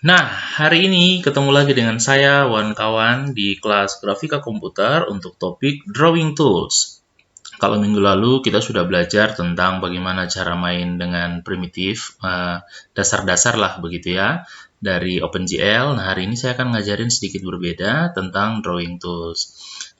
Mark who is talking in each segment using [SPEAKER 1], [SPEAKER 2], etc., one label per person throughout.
[SPEAKER 1] Nah, hari ini ketemu lagi dengan saya, Wan kawan, di kelas grafika komputer untuk topik Drawing Tools. Kalau minggu lalu kita sudah belajar tentang bagaimana cara main dengan primitif, dasar-dasar lah begitu ya, dari OpenGL. Nah, hari ini saya akan ngajarin sedikit berbeda tentang Drawing Tools.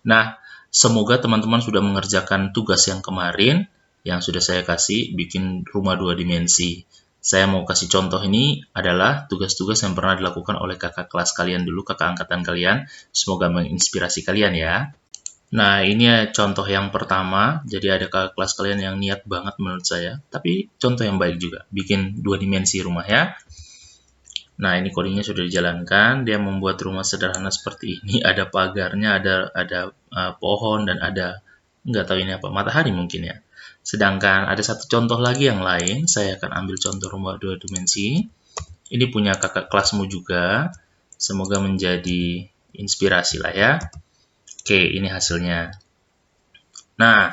[SPEAKER 1] Nah, semoga teman-teman sudah mengerjakan tugas yang kemarin, yang sudah saya kasih, bikin rumah 2 dimensi. Saya mau kasih contoh ini adalah tugas-tugas yang pernah dilakukan oleh kakak kelas kalian dulu, kakak angkatan kalian. Semoga menginspirasi kalian ya. Nah, ini ya contoh yang pertama. Jadi ada kakak kelas kalian yang niat banget menurut saya. Tapi contoh yang baik juga. Bikin 2 dimensi rumah ya. Nah, ini codingnya sudah dijalankan. Dia membuat rumah sederhana seperti ini. Ada pagarnya, ada pohon, dan ada, nggak tahu ini apa, matahari mungkin ya. Sedangkan ada satu contoh lagi yang lain. Saya akan ambil contoh rumah 2 dimensi. Ini punya kakak kelasmu juga. Semoga menjadi inspirasi lah ya. Oke, ini hasilnya. Nah,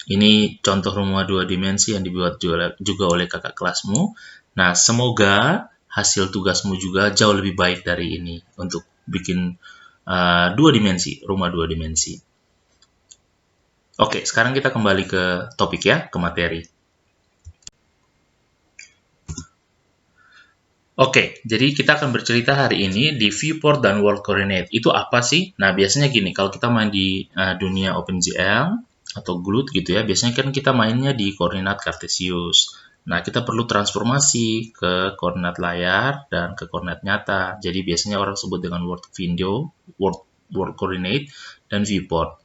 [SPEAKER 1] ini contoh rumah 2 dimensi yang dibuat juga oleh kakak kelasmu. Nah, semoga hasil tugasmu juga jauh lebih baik dari ini untuk bikin 2 dimensi, rumah 2 dimensi. Oke, sekarang kita kembali ke topik ya, ke materi. Oke, jadi kita akan bercerita hari ini di viewport dan world coordinate. Itu apa sih? Nah, biasanya gini, kalau kita main di dunia OpenGL atau GLUT gitu ya, biasanya kan kita mainnya di koordinat kartesius. Nah, kita perlu transformasi ke koordinat layar dan ke koordinat nyata. Jadi biasanya orang sebut dengan world window, world coordinate, dan viewport.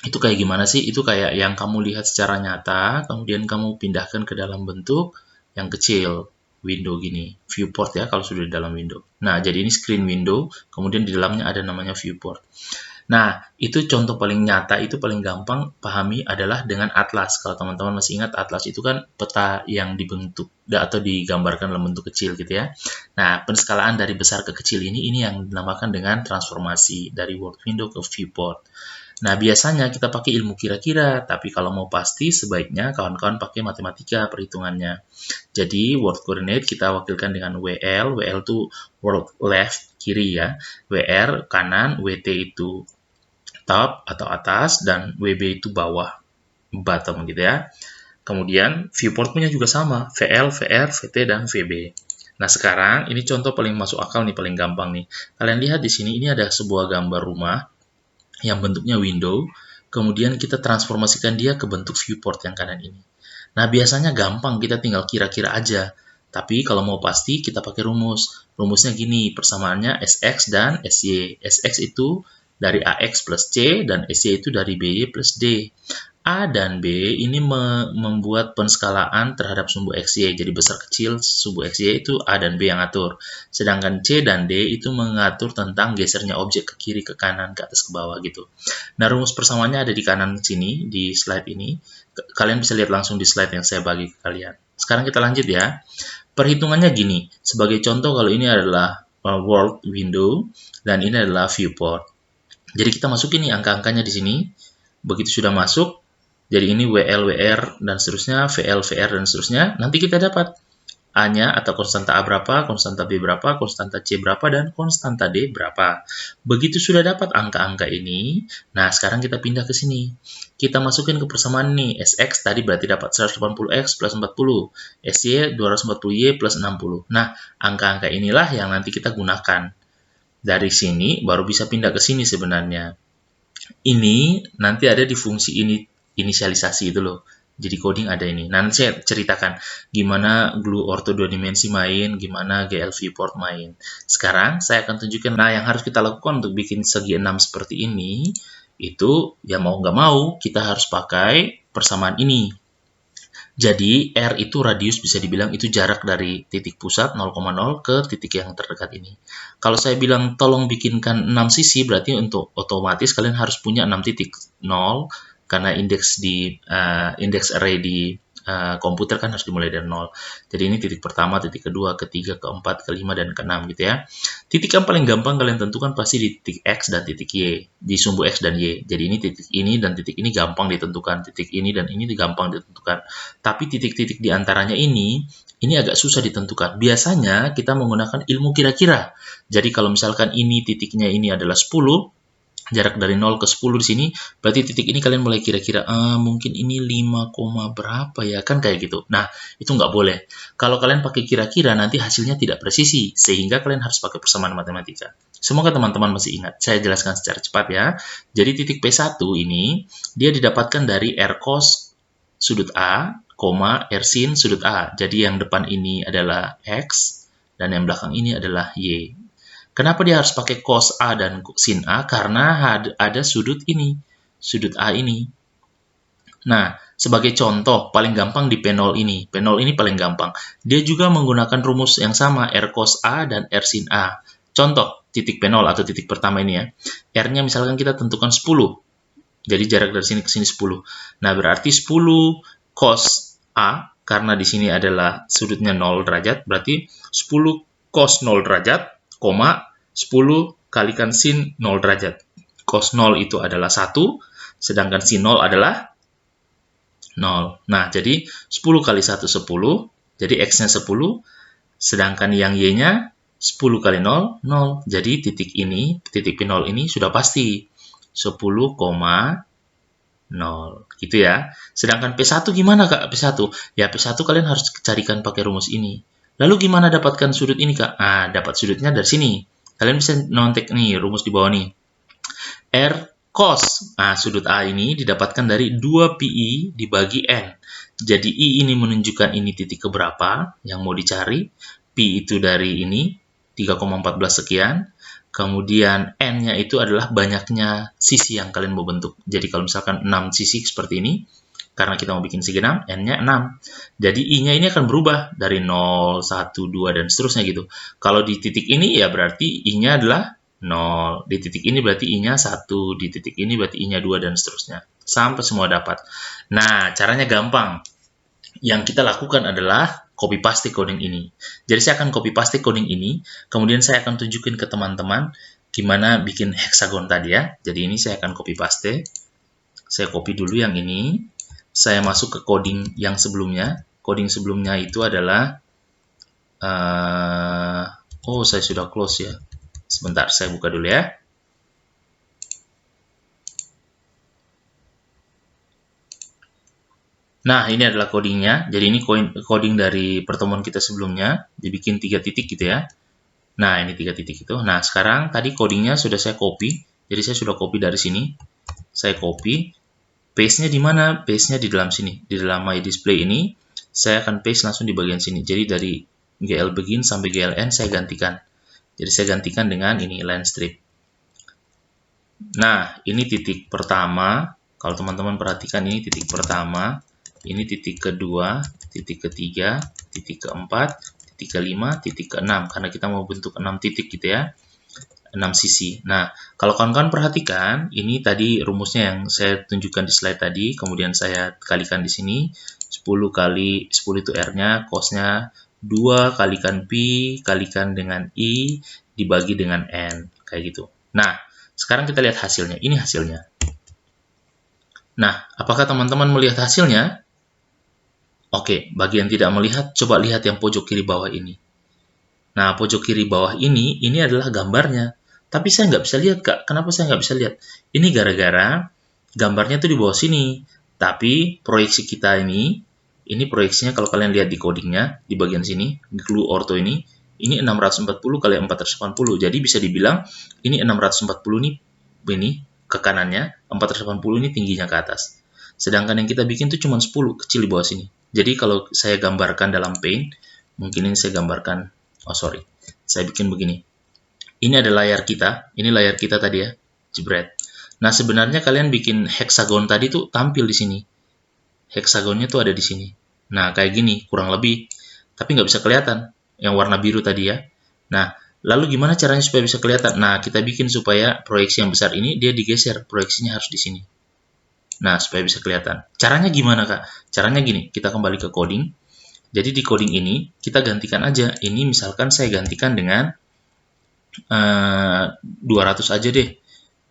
[SPEAKER 1] Itu kayak gimana sih? Itu kayak yang kamu lihat secara nyata, kemudian kamu pindahkan ke dalam bentuk yang kecil, window gini, viewport ya kalau sudah di dalam window. Nah, jadi ini screen window, kemudian di dalamnya ada namanya viewport. Nah, itu contoh paling nyata, itu paling gampang pahami adalah dengan atlas. Kalau teman-teman masih ingat, atlas itu kan peta yang dibentuk atau digambarkan dalam bentuk kecil gitu ya. Nah, penskalaan dari besar ke kecil ini yang dinamakan dengan transformasi dari world window ke viewport. Nah, biasanya kita pakai ilmu kira-kira, tapi kalau mau pasti sebaiknya kawan-kawan pakai matematika perhitungannya. Jadi, world coordinate kita wakilkan dengan WL. WL itu world left, kiri ya. WR kanan, WT itu top atau atas, dan WB itu bawah, bottom gitu ya. Kemudian, viewport punya juga sama, VL, VR, VT, dan VB. Nah, sekarang ini contoh paling masuk akal nih, paling gampang nih. Kalian lihat di sini, ini ada sebuah gambar rumah yang bentuknya window, kemudian kita transformasikan dia ke bentuk viewport yang kanan ini. Nah, biasanya gampang, kita tinggal kira-kira aja. Tapi kalau mau pasti, kita pakai rumus. Rumusnya gini, persamaannya SX dan SY. SX itu dari AX plus C, dan SY itu dari BY plus D. A dan B ini membuat penskalaan terhadap sumbu XY. Jadi besar kecil sumbu XY itu A dan B yang atur. Sedangkan C dan D itu mengatur tentang gesernya objek ke kiri, ke kanan, ke atas, ke bawah gitu. Nah, rumus persamaannya ada di kanan sini, di slide ini. Kalian bisa lihat langsung di slide yang saya bagi ke kalian. Sekarang kita lanjut ya. Perhitungannya gini. Sebagai contoh, kalau ini adalah world window dan ini adalah viewport. Jadi kita masukin nih angka-angkanya di sini. Begitu sudah masuk, jadi ini WL, WR, dan seterusnya, VL, VR, dan seterusnya. Nanti kita dapat A-nya atau konstanta A berapa, konstanta B berapa, konstanta C berapa, dan konstanta D berapa. Begitu sudah dapat angka-angka ini, nah sekarang kita pindah ke sini. Kita masukin ke persamaan nih, SX tadi berarti dapat 180X plus 40, SY 240Y plus 60. Nah, angka-angka inilah yang nanti kita gunakan. Dari sini baru bisa pindah ke sini sebenarnya. Ini nanti ada di fungsi inisialisasi itu loh. Jadi coding ada ini. Nanti saya ceritakan gimana Glue Ortho 2 dimensi main, gimana GL Viewport main. Sekarang saya akan tunjukkan yang harus kita lakukan untuk bikin segi 6 seperti ini. Itu ya mau nggak mau kita harus pakai persamaan ini. Jadi R itu radius, bisa dibilang itu jarak dari titik pusat 0,0 ke titik yang terdekat ini. Kalau saya bilang tolong bikinkan 6 sisi, berarti untuk otomatis kalian harus punya 6 titik. 0 karena indeks array di komputer kan harus dimulai dari 0. Jadi ini titik pertama, titik kedua, ketiga, keempat, kelima, dan keenam gitu ya. Titik yang paling gampang kalian tentukan pasti di titik X dan titik Y, di sumbu X dan Y. Jadi ini titik ini dan titik ini gampang ditentukan, titik ini dan ini gampang ditentukan. Tapi titik-titik di antaranya ini agak susah ditentukan. Biasanya kita menggunakan ilmu kira-kira. Jadi kalau misalkan ini titiknya ini adalah 10, jarak dari 0 ke 10 di sini, berarti titik ini kalian mulai kira-kira, mungkin ini 5, berapa ya, kan kayak gitu. Nah, itu nggak boleh. Kalau kalian pakai kira-kira, nanti hasilnya tidak presisi, sehingga kalian harus pakai persamaan matematika. Semoga teman-teman masih ingat. Saya jelaskan secara cepat ya. Jadi titik P1 ini, dia didapatkan dari R cos sudut A, R sin sudut A. Jadi yang depan ini adalah X, dan yang belakang ini adalah Y. Kenapa dia harus pakai cos A dan sin A? Karena ada sudut ini, sudut A ini. Nah, sebagai contoh, paling gampang di P0 ini. P0 ini paling gampang. Dia juga menggunakan rumus yang sama, R cos A dan R sin A. Contoh, titik P0 atau titik pertama ini ya. R-nya misalkan kita tentukan 10. Jadi jarak dari sini ke sini 10. Nah, berarti 10 cos A, karena di sini adalah sudutnya 0 derajat, berarti 10 cos 0 derajat, 10 kalikan sin 0 derajat. Cos 0 itu adalah 1, sedangkan sin 0 adalah 0. Nah, jadi 10 kali 1, 10. Jadi X-nya 10, sedangkan yang Y-nya 10 kali 0, 0. Jadi titik ini, titik P0 ini sudah pasti 10,0. Gitu ya. Sedangkan P1 gimana, Kak? P1? Ya, P1 kalian harus carikan pakai rumus ini. Lalu gimana dapatkan sudut ini, Kak? Nah, dapat sudutnya dari sini. Kalian bisa nontek nih, rumus di bawah nih. R cos. Nah, sudut A ini didapatkan dari 2pi dibagi N. Jadi, I ini menunjukkan ini titik keberapa yang mau dicari. Pi itu dari ini, 3,14 sekian. Kemudian N-nya itu adalah banyaknya sisi yang kalian mau bentuk. Jadi, kalau misalkan 6 sisi seperti ini, karena kita mau bikin segi 6, N-nya 6. Jadi I-nya ini akan berubah dari 0, 1, 2, dan seterusnya gitu. Kalau di titik ini ya berarti I-nya adalah 0. Di titik ini berarti I-nya 1. Di titik ini berarti I-nya 2, dan seterusnya. Sampai semua dapat. Nah, caranya gampang. Yang kita lakukan adalah copy paste coding ini. Jadi saya akan copy paste coding ini, kemudian saya akan tunjukin ke teman-teman gimana bikin hexagon tadi ya. Jadi ini saya akan copy paste. Saya copy dulu yang ini. Saya masuk ke coding yang sebelumnya. Coding sebelumnya itu adalah saya sudah close ya. Sebentar, saya buka dulu ya. Nah, ini adalah codingnya. Jadi ini coding dari pertemuan kita sebelumnya. Dibikin 3 titik gitu ya. Nah, ini 3 titik itu. Nah, sekarang tadi codingnya sudah saya copy. Jadi saya sudah copy dari sini. Saya copy. Paste-nya di mana? Paste-nya di dalam sini. Di dalam My Display ini, saya akan paste langsung di bagian sini. Jadi dari GL begin sampai GLN saya gantikan. Jadi saya gantikan dengan ini, line strip. Nah, ini titik pertama. Kalau teman-teman perhatikan, ini titik pertama. Ini titik kedua, titik ketiga, titik keempat, titik kelima, titik keenam. Karena kita mau bentuk 6 titik gitu ya. 6 sisi. Nah, kalau kawan-kawan perhatikan, ini tadi rumusnya yang saya tunjukkan di slide tadi, kemudian saya kalikan di sini, 10 kali 10 itu R-nya, cos-nya 2 kalikan pi, kalikan dengan I, dibagi dengan N, kayak gitu. Nah, sekarang kita lihat hasilnya. Ini hasilnya. Nah, apakah teman-teman melihat hasilnya? Oke, bagi yang tidak melihat, coba lihat yang pojok kiri bawah ini. Nah, pojok kiri bawah ini adalah gambarnya. Tapi saya nggak bisa lihat, Kak. Kenapa saya nggak bisa lihat? Ini gara-gara gambarnya tuh di bawah sini. Tapi proyeksi kita ini proyeksinya kalau kalian lihat di codingnya, di bagian sini, glue ortho ini 640 kali 480. Jadi bisa dibilang ini 640 ini ke kanannya, 480 ini tingginya ke atas. Sedangkan yang kita bikin tuh cuma 10, kecil di bawah sini. Jadi kalau saya gambarkan dalam Paint, mungkin ini saya gambarkan, saya bikin begini. Ini ada layar kita, ini layar kita tadi ya, jebret. Nah, sebenarnya kalian bikin hexagon tadi tuh tampil di sini. Hexagonnya tuh ada di sini. Nah, kayak gini, kurang lebih. Tapi nggak bisa kelihatan, yang warna biru tadi ya. Nah, lalu gimana caranya supaya bisa kelihatan? Nah, kita bikin supaya proyeksi yang besar ini dia digeser, proyeksinya harus di sini. Nah, supaya bisa kelihatan. Caranya gimana, Kak? Caranya gini, kita kembali ke coding. Jadi di coding ini, kita gantikan aja. Ini misalkan saya gantikan dengan 200 aja deh.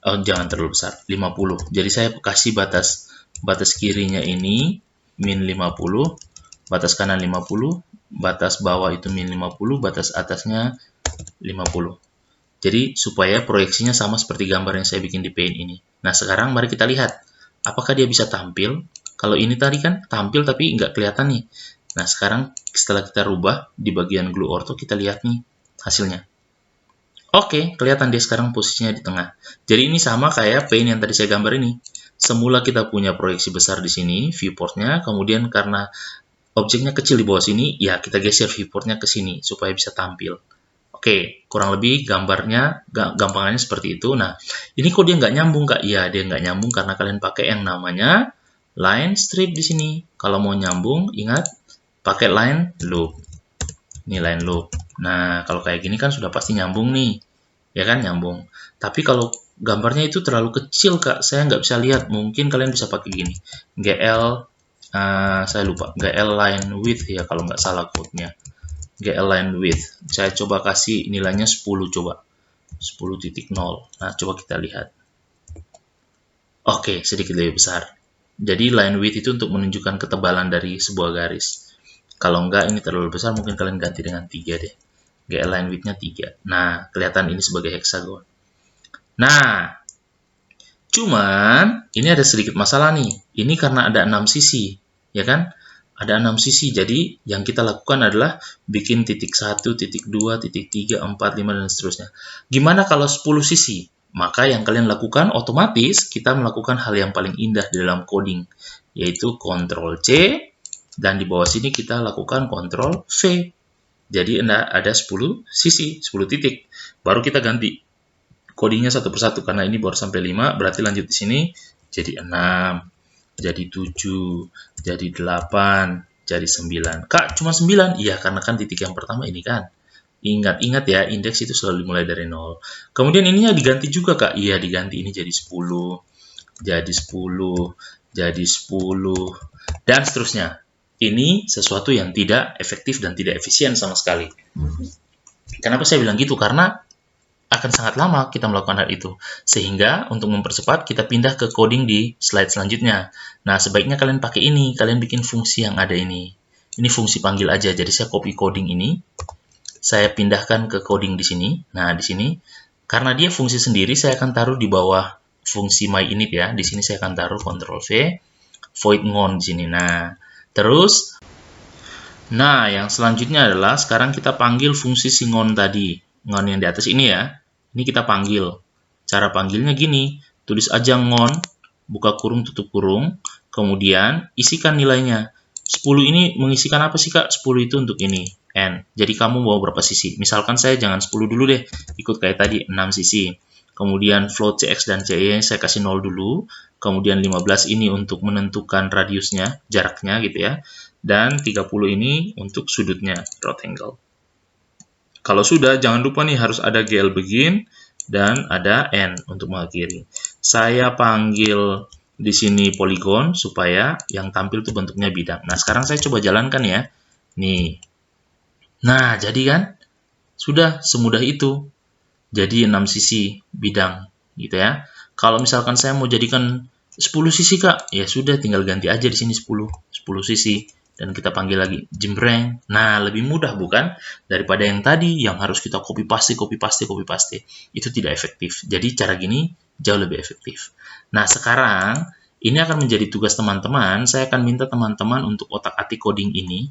[SPEAKER 1] Oh, jangan terlalu besar, 50. Jadi saya kasih batas kirinya ini min 50, batas kanan 50, batas bawah itu min 50, batas atasnya 50. Jadi supaya proyeksinya sama seperti gambar yang saya bikin di Paint ini. Nah, sekarang mari kita lihat apakah dia bisa tampil. Kalau ini tadi kan tampil tapi nggak kelihatan nih. Nah, sekarang setelah kita rubah di bagian Glue Ortho, kita lihat nih hasilnya. Oke, kelihatan dia sekarang posisinya di tengah. Jadi ini sama kayak Paint yang tadi saya gambar ini. Semula kita punya proyeksi besar di sini, viewportnya, kemudian karena objeknya kecil di bawah sini, ya kita geser viewportnya ke sini supaya bisa tampil. Oke, kurang lebih gambarnya, gampangannya seperti itu. Nah, ini kok dia nggak nyambung, Kak? Iya, dia nggak nyambung karena kalian pakai yang namanya line strip di sini. Kalau mau nyambung, ingat, pakai line loop. Ini line loop. Nah, kalau kayak gini kan sudah pasti nyambung nih. Ya kan, nyambung. Tapi kalau gambarnya itu terlalu kecil, Kak, saya nggak bisa lihat. Mungkin kalian bisa pakai gini. GL, saya lupa. GL line width ya, kalau nggak salah code-nya. GL line width. Saya coba kasih nilainya 10 coba. 10.0. Nah, coba kita lihat. Oke, sedikit lebih besar. Jadi line width itu untuk menunjukkan ketebalan dari sebuah garis. Kalau enggak ini terlalu besar, mungkin kalian ganti dengan 3 deh. GL line width-nya 3. Nah, kelihatan ini sebagai hexagon. Nah, cuman ini ada sedikit masalah nih. Ini karena ada 6 sisi, ya kan? Ada 6 sisi, jadi yang kita lakukan adalah bikin titik 1, titik 2, titik 3, 4, 5, dan seterusnya. Gimana kalau 10 sisi? Maka yang kalian lakukan otomatis kita melakukan hal yang paling indah di dalam coding, yaitu Ctrl C, dan di bawah sini kita lakukan Ctrl V. Jadi ada 10 sisi, 10 titik. Baru kita ganti codingnya satu persatu, karena ini baru sampai 5, berarti lanjut di sini jadi 6, jadi 7, jadi 8, jadi 9. Kak, cuma 9? Iya, karena kan titik yang pertama ini kan. Ingat ya, indeks itu selalu dimulai dari 0. Kemudian ininya diganti juga, Kak. Iya, diganti. Ini jadi 10, jadi 10, jadi 10, dan seterusnya. Ini sesuatu yang tidak efektif dan tidak efisien sama sekali. Kenapa saya bilang gitu? Karena akan sangat lama kita melakukan hal itu. Sehingga untuk mempercepat, kita pindah ke coding di slide selanjutnya. Nah, sebaiknya kalian pakai ini. Kalian bikin fungsi yang ada ini. Ini fungsi panggil aja. Jadi saya copy coding ini. Saya pindahkan ke coding di sini. Nah, di sini. Karena dia fungsi sendiri, saya akan taruh di bawah fungsi myInit ya. Di sini saya akan taruh Ctrl V. Void ngon di sini. Nah, terus. Nah, yang selanjutnya adalah sekarang kita panggil fungsi si ngon tadi. Ngon yang di atas ini ya. Ini kita panggil. Cara panggilnya gini, tulis aja ngon, buka kurung, tutup kurung, kemudian isikan nilainya. 10 ini mengisikan apa sih, Kak? 10 itu untuk ini, N. Jadi kamu mau berapa sisi? Misalkan saya jangan 10 dulu deh, ikut kayak tadi, 6 sisi. Kemudian float CX dan CY saya kasih 0 dulu. Kemudian 15 ini untuk menentukan radiusnya, jaraknya gitu ya. Dan 30 ini untuk sudutnya, rectangle. Kalau sudah, jangan lupa nih harus ada GL begin dan ada N untuk mengakhiri. Saya panggil di sini poligon supaya yang tampil itu bentuknya bidang. Nah, sekarang saya coba jalankan ya. Nih. Nah, jadi kan sudah semudah itu. Jadi 6 sisi bidang gitu ya. Kalau misalkan saya mau jadikan 10 sisi, Kak, ya sudah tinggal ganti aja di sini 10 sisi. Dan kita panggil lagi jembreng. Nah, lebih mudah bukan? Daripada yang tadi yang harus kita copy paste. Itu tidak efektif. Jadi cara gini jauh lebih efektif. Nah, sekarang ini akan menjadi tugas teman-teman. Saya akan minta teman-teman untuk otak-atik coding ini.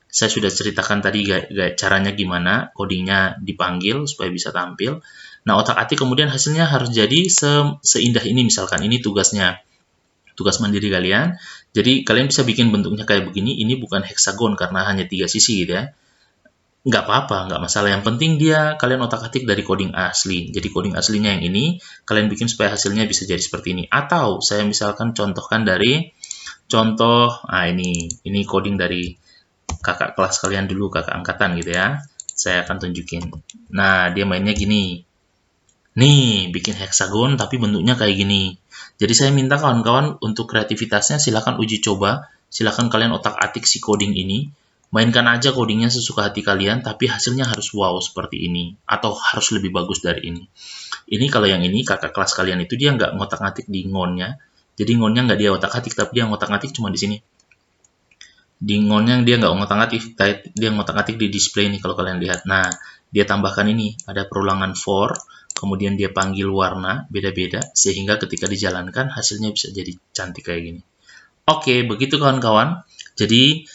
[SPEAKER 1] Saya sudah ceritakan tadi caranya gimana codingnya dipanggil supaya bisa tampil. Nah, otak-atik kemudian hasilnya harus jadi seindah ini. Misalkan ini tugas mandiri kalian. Jadi kalian bisa bikin bentuknya kayak begini. Ini bukan heksagon karena hanya 3 sisi gitu ya. Nggak apa-apa, nggak masalah. Yang penting kalian otak-atik dari coding asli. Jadi coding aslinya yang ini, kalian bikin supaya hasilnya bisa jadi seperti ini. Atau saya misalkan contohkan dari contoh, ini coding dari kakak kelas kalian dulu, kakak angkatan gitu ya. Saya akan tunjukin. Nah, dia mainnya gini. Nih, bikin heksagon tapi bentuknya kayak gini. Jadi saya minta kawan-kawan untuk kreativitasnya silahkan uji coba, silahkan kalian otak-atik si coding ini, mainkan aja codingnya sesuka hati kalian, tapi hasilnya harus wow seperti ini, atau harus lebih bagus dari ini. Ini kalau yang ini kakak kelas kalian itu dia nggak ngotak-ngatik di ngonnya, jadi ngonnya nggak dia otak-atik, tapi dia ngotak-ngatik cuma di sini. Di ngonnya dia nggak ngotak-ngatik, dia ngotak-ngatik di display ini kalau kalian lihat. Nah, dia tambahkan ini, ada perulangan for, kemudian dia panggil warna beda-beda, sehingga ketika dijalankan hasilnya bisa jadi cantik kayak gini. Oke, begitu kawan-kawan. Jadi,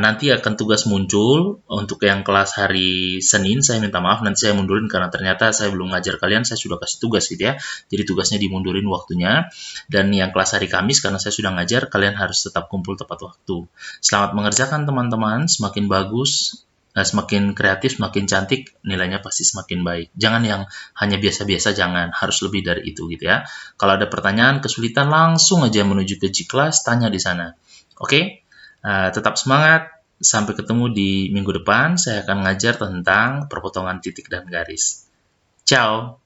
[SPEAKER 1] nanti akan tugas muncul untuk yang kelas hari Senin. Saya minta maaf, nanti saya mundurin karena ternyata saya belum ngajar kalian, saya sudah kasih tugas gitu ya. Jadi tugasnya dimundurin waktunya. Dan yang kelas hari Kamis, karena saya sudah ngajar, kalian harus tetap kumpul tepat waktu. Selamat mengerjakan teman-teman, semakin bagus, semakin kreatif, semakin cantik, nilainya pasti semakin baik. Jangan yang hanya biasa-biasa, jangan. Harus lebih dari itu gitu ya. Kalau ada pertanyaan, kesulitan, langsung aja menuju ke G-Class, tanya di sana. Oke? Tetap semangat. Sampai ketemu di minggu depan. Saya akan ngajar tentang perpotongan titik dan garis. Ciao!